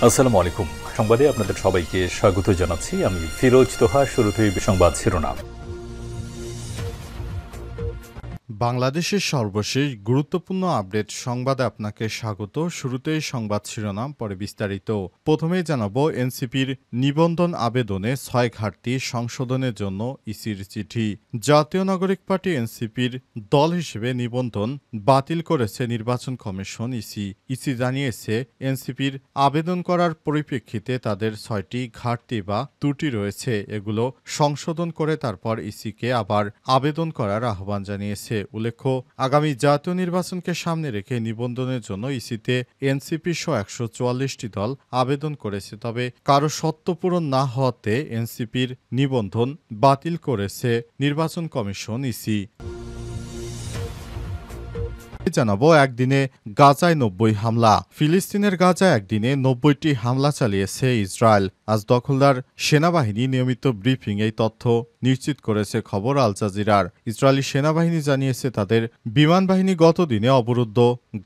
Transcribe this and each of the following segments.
আসসালামু আলাইকুম। সংবাদে আপনাদের সবাইকে স্বাগত জানাচ্ছি। আমি ফিরোজ তোহা। শুরুতেই সংবাদ শিরোনাম। বাংলাদেশের সর্বশেষ গুরুত্বপূর্ণ আপডেট সংবাদে আপনাকে স্বাগত। শুরুতেই সংবাদ শিরোনাম, পরে বিস্তারিত। প্রথমেই জানাবো এনসিপির নিবন্ধন আবেদনে ৬ ঘাটতি সংশোধনের জন্য ইসির চিঠি। জাতীয় নাগরিক পার্টি এনসিপির দল হিসেবে নিবন্ধন বাতিল করেছে নির্বাচন কমিশন ইসি জানিয়েছে এনসিপির আবেদন করার পরিপ্রেক্ষিতে তাদের ৬টি ঘাটতি বা ত্রুটি রয়েছে। এগুলো সংশোধন করে তারপর ইসিকে আবার আবেদন করার আহ্বান জানিয়েছে। উল্লেখ্য, আগামী জাতীয় নির্বাচনকে সামনে রেখে নিবন্ধনের জন্য ইসিতে এনসিপি সহ ১৪৪টি দল আবেদন করেছে। তবে কারো শর্ত পূরণ না হওয়াতে এনসিপির নিবন্ধন বাতিল করেছে নির্বাচন কমিশন ইসি। জানাবো একদিনে গাজায় ৯০ হামলা। ফিলিস্তিনের গাজায় একদিনে ৯০টি হামলা চালিয়েছে ইসরায়েল। আজ দখলদার সেনাবাহিনী নিয়মিত ব্রিফিং এই তথ্য নিশ্চিত করেছে খবর আল জাজিরার। ইসরায়েলি সেনাবাহিনী জানিয়েছে তাদের বিমান বাহিনী গতদিনে অবরুদ্ধ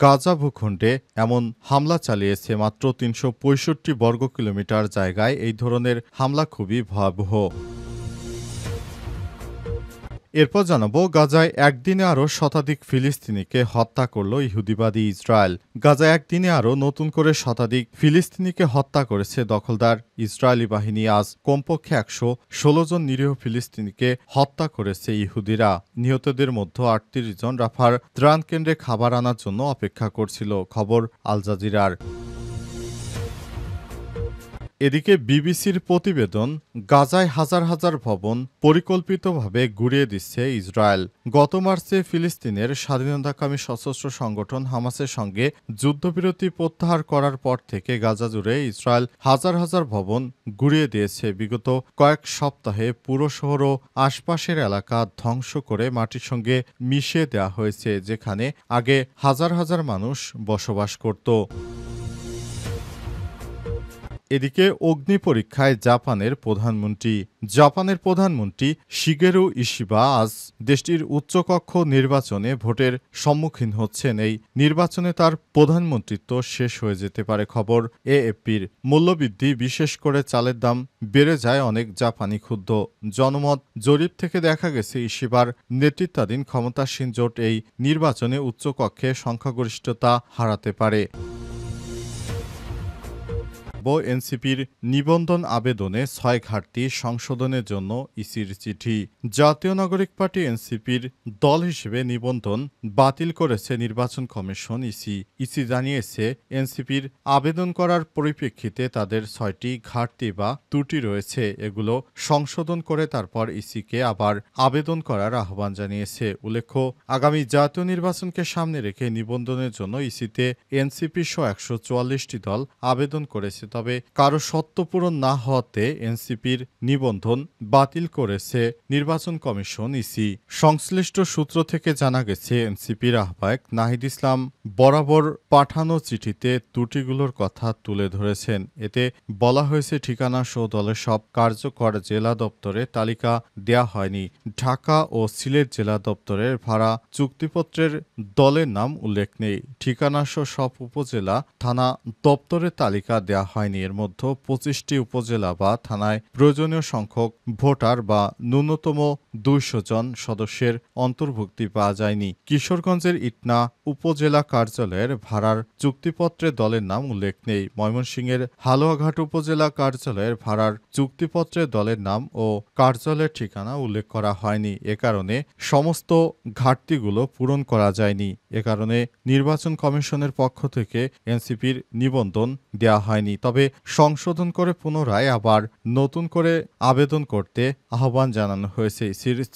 গাজা ভূখণ্ডে এমন হামলা চালিয়েছে। মাত্র ৩৬৫ বর্গ কিলোমিটার জায়গায় এই ধরনের হামলা খুবই ভয়াবহ। এরপর জানাবো গাজায় একদিনে আরও শতাধিক ফিলিস্তিনিকে হত্যা করল ইহুদিবাদী ইসরায়েল। গাজায় একদিনে আরও নতুন করে শতাধিক ফিলিস্তিনিকে হত্যা করেছে দখলদার ইসরায়েলি বাহিনী। আজ কমপক্ষে ১১৬ জন নিরীহ ফিলিস্তিনিকে হত্যা করেছে ইহুদিরা। নিহতদের মধ্যে ৩৮ জন রাফার ত্রাণ কেন্দ্রে খাবার আনার জন্য অপেক্ষা করছিল। খবর আল জাজিরার। এদিকে বিবিসির প্রতিবেদন, গাজায় হাজার হাজার ভবন পরিকল্পিতভাবে গুঁড়িয়ে দিচ্ছে ইসরায়েল। গত মার্চে ফিলিস্তিনের স্বাধীনতাকামী সশস্ত্র সংগঠন হামাসের সঙ্গে যুদ্ধবিরতি প্রত্যাহার করার পর থেকে গাজা জুড়ে ইসরায়েল হাজার হাজার ভবন গুঁড়িয়ে দিয়েছে। বিগত কয়েক সপ্তাহে পুরো শহর ও আশপাশের এলাকা ধ্বংস করে মাটির সঙ্গে মিশিয়ে দেওয়া হয়েছে, যেখানে আগে হাজার হাজার মানুষ বসবাস করত। এদিকে অগ্নি পরীক্ষায় জাপানের প্রধানমন্ত্রী শিগেরু ইশিবা আজ দেশটির উচ্চকক্ষ নির্বাচনে ভোটের সম্মুখীন হচ্ছেন। এই নির্বাচনে তার প্রধানমন্ত্রিত্ব শেষ হয়ে যেতে পারে। খবর এএফপির। মূল্যবৃদ্ধি, বিশেষ করে চালের দাম বেড়ে যায় অনেক জাপানি ক্ষুব্ধ। জনমত জরিপ থেকে দেখা গেছে ইশিবার নেতৃত্বাধীন ক্ষমতাসীন জোট এই নির্বাচনে উচ্চকক্ষে সংখ্যাগরিষ্ঠতা হারাতে পারে। এনসিপির নিবন্ধন আবেদনে ৬ ঘাটতি সংশোধনের জন্য ইসির চিঠি। জাতীয় নাগরিক পার্টি এনসিপির দল হিসেবে নিবন্ধন বাতিল করেছে নির্বাচন কমিশন ইসি জানিয়েছে এনসিপির আবেদন করার পরিপ্রেক্ষিতে তাদের ৬টি ঘাটতি বা ত্রুটি রয়েছে। এগুলো সংশোধন করে তারপর ইসিকে আবার আবেদন করার আহ্বান জানিয়েছে। উল্লেখ্য, আগামী জাতীয় নির্বাচনকে সামনে রেখে নিবন্ধনের জন্য ইসিতে এনসিপি সহ ১৪৪টি দল আবেদন করেছে। তবে কারো শর্ত পূরণ না হওয়াতে এনসিপির নিবন্ধন বাতিল করেছে নির্বাচন কমিশন ইসি। সংশ্লিষ্ট সূত্র থেকে জানা গেছে এনসিপির আহ্বায়ক নাহিদ ইসলাম বরাবর পাঠানো চিঠিতে ত্রুটিগুলোর কথা তুলে ধরেছেন। এতে বলা হয়েছে ঠিকানা সহ দলের সব কার্যকর জেলা দপ্তরের তালিকা দেয়া হয়নি। ঢাকা ও সিলেট জেলা দপ্তরের ভাড়া চুক্তিপত্রের দলের নাম উল্লেখ নেই। ঠিকানা সহ সব উপজেলা থানা দপ্তরের তালিকা দেয়া হয়নি। এর মধ্যে ২৫টি উপজেলা বা থানায় প্রয়োজনীয় সংখ্যক ভোটার বা ন্যূনতম ২০০ জন সদস্যের অন্তর্ভুক্তি পাওয়া যায়নি। কিশোরগঞ্জের ইটনা উপজেলা কার্যালয়ের ভাড়ার চুক্তিপত্রে দলের নাম উল্লেখ নেই। ময়মনসিংহের হালুয়াঘাট উপজেলা কার্যালয়ের ভাড়ার চুক্তিপত্রে দলের নাম ও কার্যালয়ের ঠিকানা উল্লেখ করা হয়নি। এ কারণে সমস্ত ঘাটতিগুলো পূরণ করা যায়নি। এ কারণে নির্বাচন কমিশনের পক্ষ থেকে এনসিপির নিবন্ধন দেওয়া হয়নি। তবে সংশোধন করে পুনরায় আবার নতুন করে আবেদন করতে আহ্বান জানানো হয়েছে।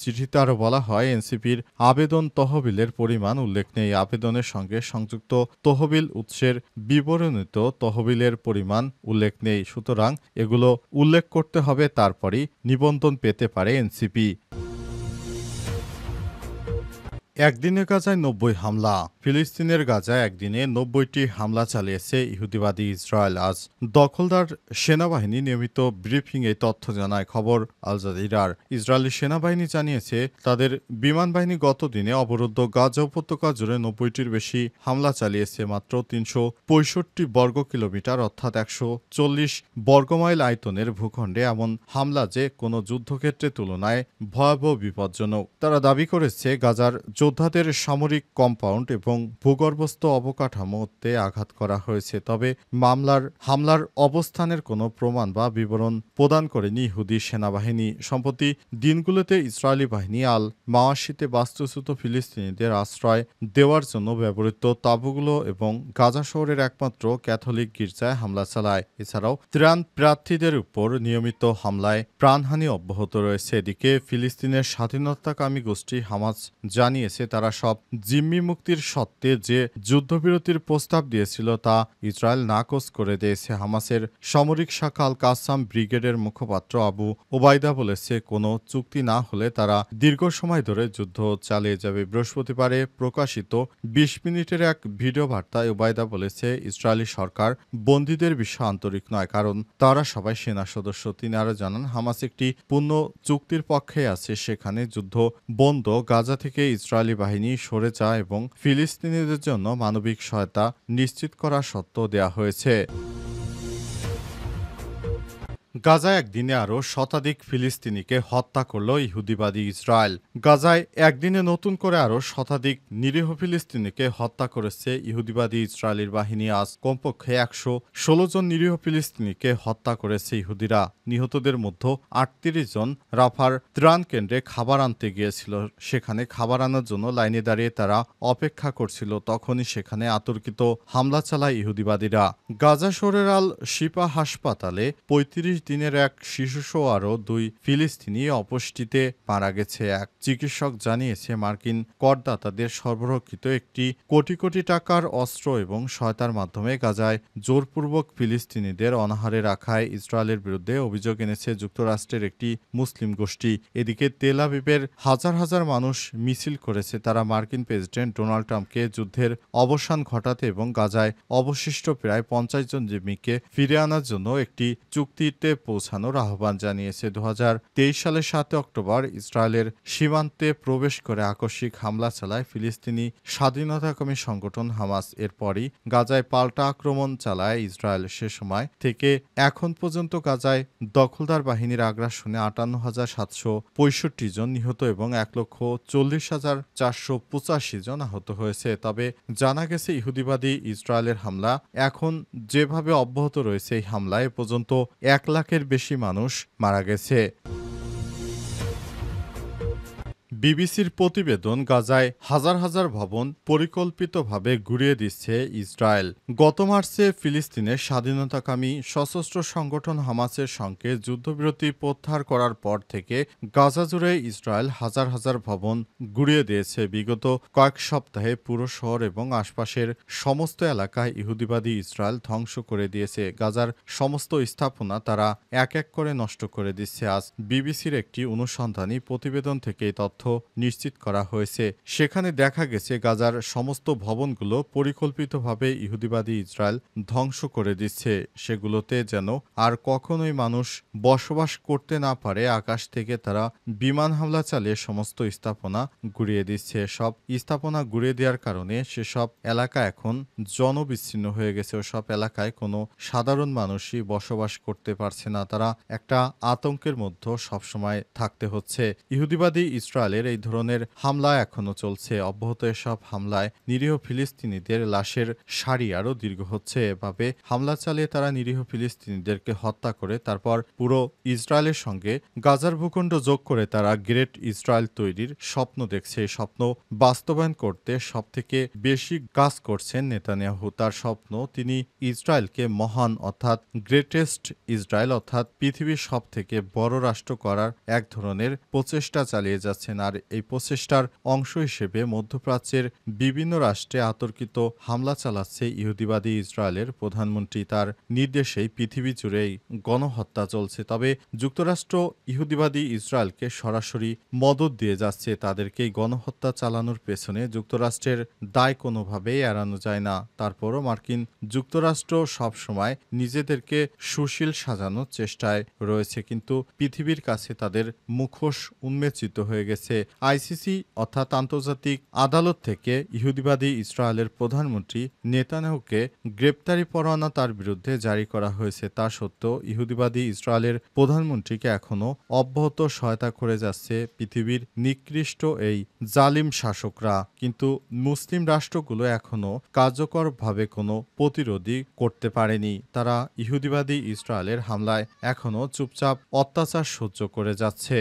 চিঠিতে আরও বলা হয়, এনসিপির আবেদন তহবিলের পরিমাণ উল্লেখ নেই। আবেদনের সঙ্গে সংযুক্ত তহবিল উৎসের বিবরণিত তহবিলের পরিমাণ উল্লেখ নেই। সুতরাং এগুলো উল্লেখ করতে হবে, তারপরই নিবন্ধন পেতে পারে এনসিপি। একদিনে গাজায় ৯০ হামলা। ফিলিস্তিনের গাজায় একদিনে ৯০টি হামলা চালিয়েছে ইহুদিবাদী ইসরায়েল। আজ দখলদার সেনাবাহিনী নিয়মিত ব্রিফিংয়ে তথ্য জানায় খবর আল জাজিরার। ইসরায়েলি সেনাবাহিনী জানিয়েছে তাদের বিমান বাহিনী গত দিনে অবরুদ্ধ গাজা উপত্যকা জুড়ে ৯০টির বেশি হামলা চালিয়েছে। মাত্র ৩৬৫ বর্গ কিলোমিটার অর্থাৎ ১৪০ বর্গমাইল আয়তনের ভূখণ্ডে এমন হামলা যে কোনো যুদ্ধক্ষেত্রের তুলনায় ভয়াবহ বিপজ্জনক। তারা দাবি করেছে গাজার যোদ্ধাদের সামরিক কম্পাউন্ড এবং ভূগর্ভস্থ অবকাঠামোতে আঘাত করা হয়েছে। তবে হামলার অবস্থানের কোনো প্রমাণ বা বিবরণ প্রদান করেনি ইহুদি সেনাবাহিনী। সম্প্রতি দিনগুলোতে ইসরায়েলি বাহিনী আল মাওয়াশিতে বাস্তুচ্যুত ফিলিস্তিনিদের আশ্রয় দেওয়ার জন্য ব্যবহৃত তাঁবুগুলো এবং গাজা শহরের একমাত্র ক্যাথলিক গির্জায় হামলা চালায়। এছাড়াও ত্রাণ প্রার্থীদের উপর নিয়মিত হামলায় প্রাণহানি অব্যাহত রয়েছে। এদিকে ফিলিস্তিনের স্বাধীনতাকামী গোষ্ঠী হামাস জানিয়েছে তারা সব জিম্মি মুক্তির সত্ত্বে যে যুদ্ধবিরতির প্রস্তাব দিয়েছিল তা ইসরায়েল নাকচ করে দিয়েছে। হামাসের সামরিক শাখা আল কাসাম ব্রিগেডের মুখপাত্র আবু ওবায়দা বলেছে কোনো চুক্তি না হলে তারা দীর্ঘ সময় ধরে যুদ্ধ চালিয়ে যাবে। বৃহস্পতিবারে প্রকাশিত ২০ মিনিটের এক ভিডিও বার্তায় ওবায়দা বলেছে ইসরায়েলি সরকার বন্দীদের বিষয়ে আন্তরিক নয়, কারণ তারা সবাই সেনা সদস্য। তিনি আরও জানান হামাস একটি পূর্ণ চুক্তির পক্ষে আছে, সেখানে যুদ্ধ বন্ধ, গাজা থেকে ইসরায়েলি বাহিনী সরে যায় এবং ফিলিস্তিনিদের জন্য মানবিক সহায়তা নিশ্চিত করার শর্ত দেয়া হয়েছে। গাজায় একদিনে আরও শতাধিক ফিলিস্তিনিকে হত্যা করল ইহুদিবাদী ইসরায়েল। গাজায় একদিনে নতুন করে আরও শতাধিক নিরীহ ফিলিস্তিনিকে হত্যা করেছে ইহুদিবাদী ইসরায়েলের বাহিনী। আজ কমপক্ষে ১১৬ জন নিরীহ ফিলিস্তিনিকে হত্যা করেছে ইহুদিরা। নিহতদের মধ্যে ৩৮ জন রাফার ত্রাণ কেন্দ্রে খাবার আনতে গিয়েছিল। সেখানে খাবার আনার জন্য লাইনে দাঁড়িয়ে তারা অপেক্ষা করছিল, তখনই সেখানে আতর্কিত হামলা চালায় ইহুদিবাদীরা। গাজা শহরের আল শিফা হাসপাতালে ৩৫ দিনের এক শিশুসহ আরও ২ ফিলিস্তিনি অপুষ্টিতে মারা গেছে। এক চিকিৎসক জানিয়েছে মার্কিন করদাতাদের সরবরাহকৃত একটি কোটি কোটি টাকার অস্ত্র এবং সহায়তার মাধ্যমে গাজায় জোরপূর্বক ফিলিস্তিনিদের অনাহারে রাখায় ইসরায়েলের বিরুদ্ধে অভিযোগ এনেছে যুক্তরাষ্ট্রের একটি মুসলিম গোষ্ঠী। এদিকে তেল আবিবের হাজার হাজার মানুষ মিছিল করেছে। তারা মার্কিন প্রেসিডেন্ট ডোনাল্ড ট্রাম্পকে যুদ্ধের অবসান ঘটাতে এবং গাজায় অবশিষ্ট প্রায় ৫০ জন জিম্মিকে ফিরে আনার জন্য একটি চুক্তিতে পৌঁছানোর আহ্বান জানিয়েছে। ২০২৩ সালের ৭ অক্টোবর ইসরায়েলের সীমান্তে প্রবেশ করে আকস্মিক হামলা চালায় ফিলিস্তিনি স্বাধীনতাকামী সংগঠন হামাস। এরপরই গাজায় পাল্টা আক্রমণ চালায় ইসরায়েল। সে সময় থেকে এখন পর্যন্ত গাজায় দখলদার বাহিনীর আগ্রাসনে ৫৮,৭৬৫ জন নিহত এবং ১,৪০,৪৮৫ জন আহত হয়েছে। তবে জানা গেছে ইহুদিবাদী ইসরায়েলের হামলা এখন যেভাবে অব্যাহত রয়েছে, এই হামলায় পর্যন্ত ১ লাখের বেশি মানুষ মারা গেছে। বিবিসির প্রতিবেদন, গাজায় হাজার হাজার ভবন পরিকল্পিতভাবে গুঁড়িয়ে দিচ্ছে ইসরায়েল। গত মার্চে ফিলিস্তিনের স্বাধীনতাকামী সশস্ত্র সংগঠন হামাসের সঙ্গে যুদ্ধবিরতি প্রত্যাহার করার পর থেকে গাজা জুড়ে ইসরায়েল হাজার হাজার ভবন গুঁড়িয়ে দিয়েছে। বিগত কয়েক সপ্তাহে পুরো শহর এবং আশপাশের সমস্ত এলাকায় ইহুদিবাদী ইসরায়েল ধ্বংস করে দিয়েছে। গাজার সমস্ত স্থাপনা তারা এক এক করে নষ্ট করে দিচ্ছে। আজ বিবিসির একটি অনুসন্ধানী প্রতিবেদন থেকে তথ্য নিশ্চিত করা হয়েছে। সেখানে দেখা গেছে গাজার সমস্ত ভবনগুলো পরিকল্পিতভাবে ইহুদিবাদী ইসরায়েল ধ্বংস করে দিচ্ছে। সেগুলোতে যেন আর কখনোই মানুষ বসবাস করতে না পারে। আকাশ থেকে তারা বিমান হামলা চালিয়ে সমস্ত স্থাপনা গুঁড়িয়ে দিচ্ছে। সব স্থাপনা গুঁড়িয়ে দেওয়ার কারণে সেসব এলাকা এখন জনবিচ্ছিন্ন হয়ে গেছে। ওসব এলাকায় কোনো সাধারণ মানুষই বসবাস করতে পারছে না। তারা একটা আতঙ্কের মধ্যে সবসময় থাকতে হচ্ছে। ইহুদিবাদী ইসরায়েলের এই ধরনের হামলা এখনো চলছে। অব্যাহত এসব হামলায় নিরীহ ফিলিস্তিনিদের লাশের সারি আরও দীর্ঘ হচ্ছে। এভাবে হামলা চালিয়ে তারা নিরীহ ফিলিস্তিনিদেরকে হত্যা করে তারপর পুরো ইসরায়েলের সঙ্গে গাজার ভূখণ্ড যোগ করে তারা গ্রেট ইসরায়েল তৈরির স্বপ্ন দেখছে। এই স্বপ্ন বাস্তবায়ন করতে সবথেকে বেশি কাজ করছেন নেতানিয়াহু। তার স্বপ্ন, তিনি ইসরায়েলকে মহান অর্থাৎ গ্রেটেস্ট ইসরায়েল অর্থাৎ পৃথিবীর সবথেকে বড় রাষ্ট্র করার এক ধরনের প্রচেষ্টা চালিয়ে যাচ্ছেন। আর আর এই প্রচেষ্টার অংশ হিসেবে মধ্যপ্রাচ্যের বিভিন্ন রাষ্ট্রে আতর্কিত হামলা চালাচ্ছে ইহুদিবাদী ইসরায়েলের প্রধানমন্ত্রী। তার নির্দেশেই পৃথিবী জুড়েই গণহত্যা চলছে। তবে যুক্তরাষ্ট্র ইহুদিবাদী ইসরায়েলকে সরাসরি মদদ দিয়ে যাচ্ছে। তাদেরকেই গণহত্যা চালানোর পেছনে যুক্তরাষ্ট্রের দায় কোনোভাবেই এড়ানো যায় না। তারপরও মার্কিন যুক্তরাষ্ট্র সবসময় নিজেদেরকে সুশীল সাজানোর চেষ্টায় রয়েছে, কিন্তু পৃথিবীর কাছে তাদের মুখোশ উন্মোচিত হয়ে গেছে। আইসিসি অর্থাৎ আন্তর্জাতিক আদালত থেকে ইহুদিবাদী ইসরায়েলের প্রধানমন্ত্রী নেতানিয়াহুকে গ্রেপ্তারি পরোয়ানা তার বিরুদ্ধে জারি করা হয়েছে। তা সত্ত্বেও ইহুদিবাদী ইসরায়েলের প্রধানমন্ত্রীকে এখনও অব্যাহত সহায়তা করে যাচ্ছে পৃথিবীর নিকৃষ্ট এই জালিম শাসকরা। কিন্তু মুসলিম রাষ্ট্রগুলো এখনও কার্যকরভাবে কোনো প্রতিরোধই করতে পারেনি। তারা ইহুদিবাদী ইসরায়েলের হামলায় এখনও চুপচাপ অত্যাচার সহ্য করে যাচ্ছে।